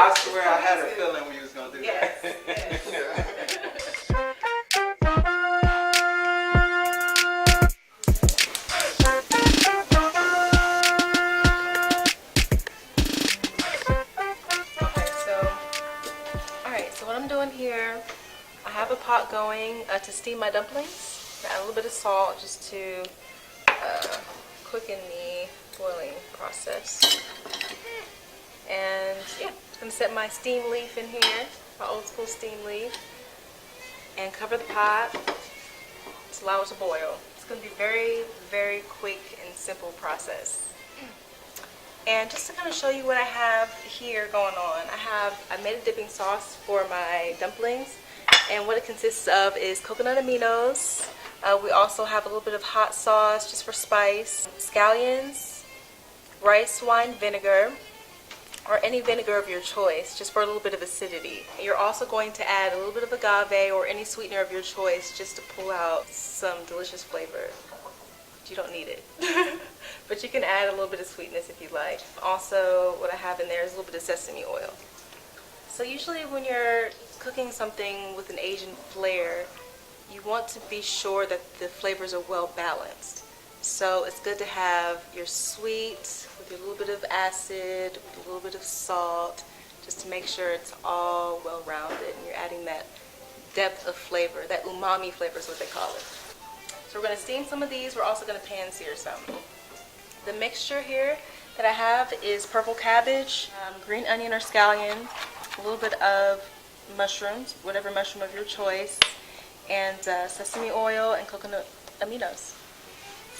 I swear I had a feeling we was gonna do that. So what I'm doing here, I have a pot going to steam my dumplings. Add a little bit of salt just to quicken the boiling process. And yeah, I'm gonna set my steam leaf in here, my old school steam leaf, and cover the pot to allow it to boil. It's gonna be very, very quick and simple process. And just to kind of show you what I have here going on, I made a dipping sauce for my dumplings, and what it consists of is coconut aminos. We also have a little bit of hot sauce just for spice, scallions, rice wine vinegar, or any vinegar of your choice, just for a little bit of acidity. You're also going to add a little bit of agave or any sweetener of your choice just to pull out some delicious flavor. You don't need it. But you can add a little bit of sweetness if you like. Also, what I have in there is a little bit of sesame oil. So usually when you're cooking something with an Asian flair, you want to be sure that the flavors are well balanced. So it's good to have your sweet with your little bit of acid, with a little bit of salt, just to make sure it's all well rounded and you're adding that depth of flavor, that umami flavor is what they call it. So we're going to steam some of these. We're also going to pan sear some. The mixture here that I have is purple cabbage, green onion or scallion, a little bit of mushrooms, whatever mushroom of your choice, and sesame oil and coconut aminos.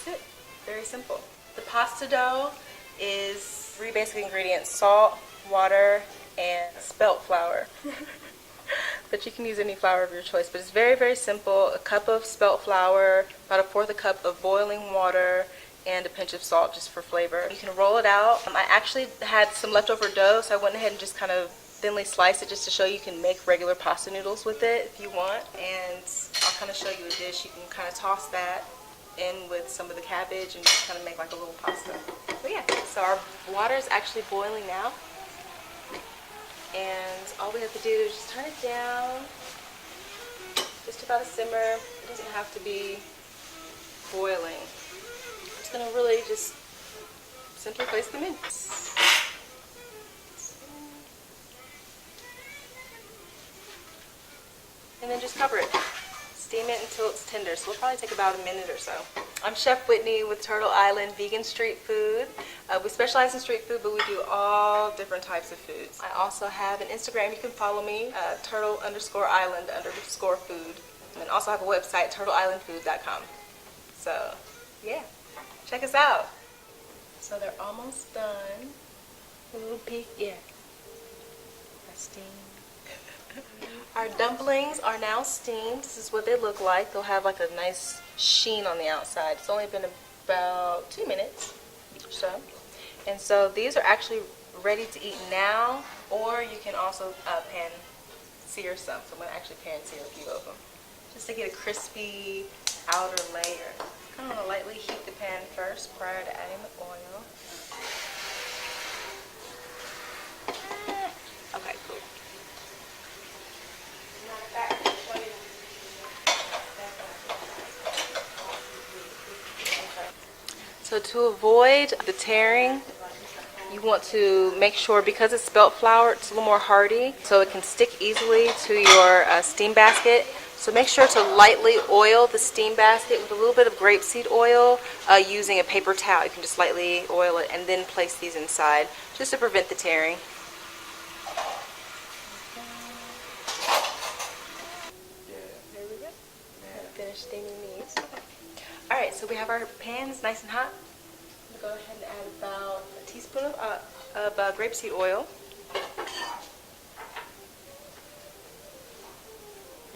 That's it. Very simple. The pasta dough is 3 basic ingredients: salt, water, and spelt flour. But you can use any flour of your choice. But it's very, very simple. A cup of spelt flour, about 1/4 cup of boiling water, and a pinch of salt just for flavor. You can roll it out. I actually had some leftover dough, so I went ahead and just kind of thinly sliced it just to show you can make regular pasta noodles with it if you want. And I'll kind of show you a dish. You can kind of toss that in with some of the cabbage and just kind of make like a little pasta. But yeah, so our water is actually boiling now. And all we have to do is just turn it down, just about a simmer. It doesn't have to be boiling. I'm just going to really just simply place them in. And then just cover it. Steam it until it's tender, so it'll probably take about a minute or so. I'm Chef Whitney with Turtle Island Vegan Street Food. We specialize in street food, but we do all different types of foods. I also have an Instagram. You can follow me, turtle_island_food. And also have a website, turtleislandfood.com. So, yeah, check us out. So they're almost done. A little peek, yeah. That's steamed. Our dumplings are now steamed. This is what they look like. They'll have like a nice sheen on the outside. It's only been about 2 minutes or so. And so these are actually ready to eat now, or you can also pan sear some. So I'm going to actually pan sear a few of them, just to get a crispy outer layer. Kind of want to lightly heat the pan first prior to adding the oil. Okay, cool. So to avoid the tearing, you want to make sure, because it's spelt flour, it's a little more hardy, so it can stick easily to your steam basket. So make sure to lightly oil the steam basket with a little bit of grapeseed oil using a paper towel. You can just lightly oil it and then place these inside just to prevent the tearing. There we go. Finish steaming these. Alright, so we have our pans nice and hot. I'm going to go ahead and add about a teaspoon of grapeseed oil.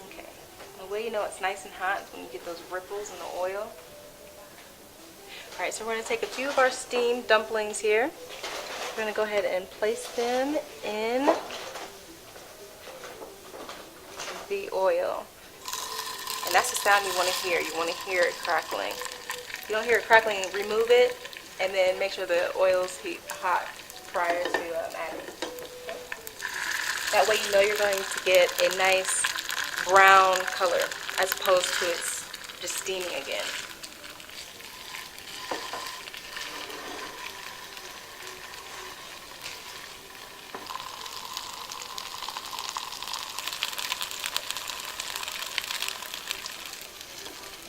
Okay, the way you know it's nice and hot is when you get those ripples in the oil. Alright, so we're going to take a few of our steamed dumplings here. We're going to go ahead and place them in the oil. And that's the sound you want to hear. You want to hear it crackling. If you don't hear it crackling, remove it, and then make sure the oil's hot prior to adding. That way you know you're going to get a nice brown color as opposed to it's just steaming again.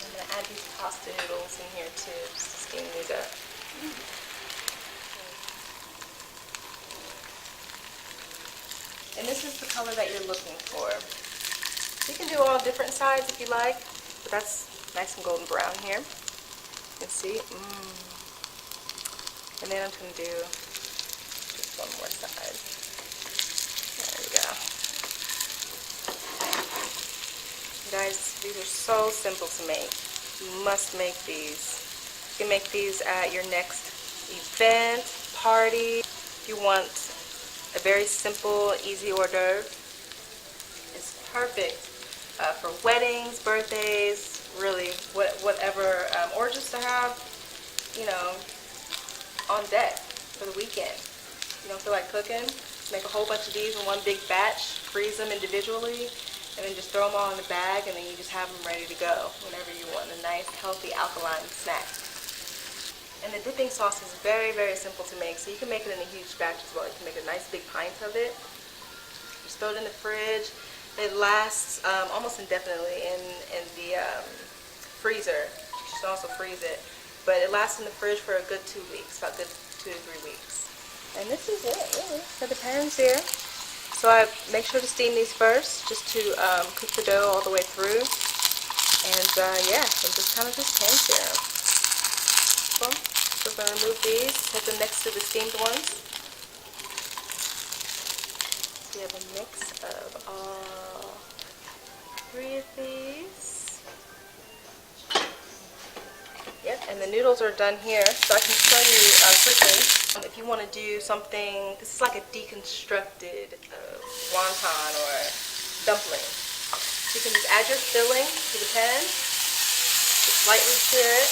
I'm going to add these pasta noodles in here too, just to steam these up. And this is the color that you're looking for. You can do all different sides if you like, but that's nice and golden brown here. You can see. And then I'm going to do just one more side. There we go. Guys, these are so simple to make. You must make these. You can make these at your next event, party. If you want a very simple, easy hors d'oeuvre, it's perfect for weddings, birthdays, really whatever, or just to have, you know, on deck for the weekend. You don't feel like cooking? Make a whole bunch of these in one big batch, freeze them individually, and then just throw them all in the bag, and then you just have them ready to go whenever you want a nice, healthy, alkaline snack. And the dipping sauce is very, very simple to make, so you can make it in a huge batch as well. You can make a nice big pint of it. Just throw it in the fridge. It lasts almost indefinitely in the freezer. You should also freeze it. But it lasts in the fridge for a good 2 weeks, about good 2 to 3 weeks. And this is it, really. So the pan's here. So I make sure to steam these first, just to cook the dough all the way through. And yeah, so just kind of just pan sear them. So we're going to remove these, put them next to the steamed ones. So we have a mix of all 3 of these. Yep, and the noodles are done here, so I can show you quickly. If you want to do something, this is like a deconstructed wonton or dumpling. So you can just add your filling to the pan, just lightly sear it,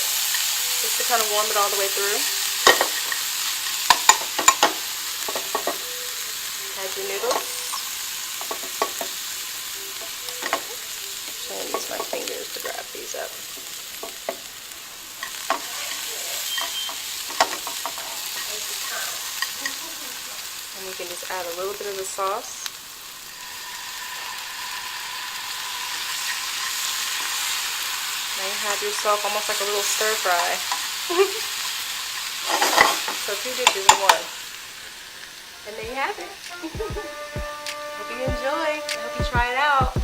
just to kind of warm it all the way through. Add your noodles. I'm going to use my fingers to grab these up. And you can just add a little bit of the sauce. Now you have yourself almost like a little stir fry. So 2 dishes in one. And there you have it. Hope you enjoy. I hope you try it out.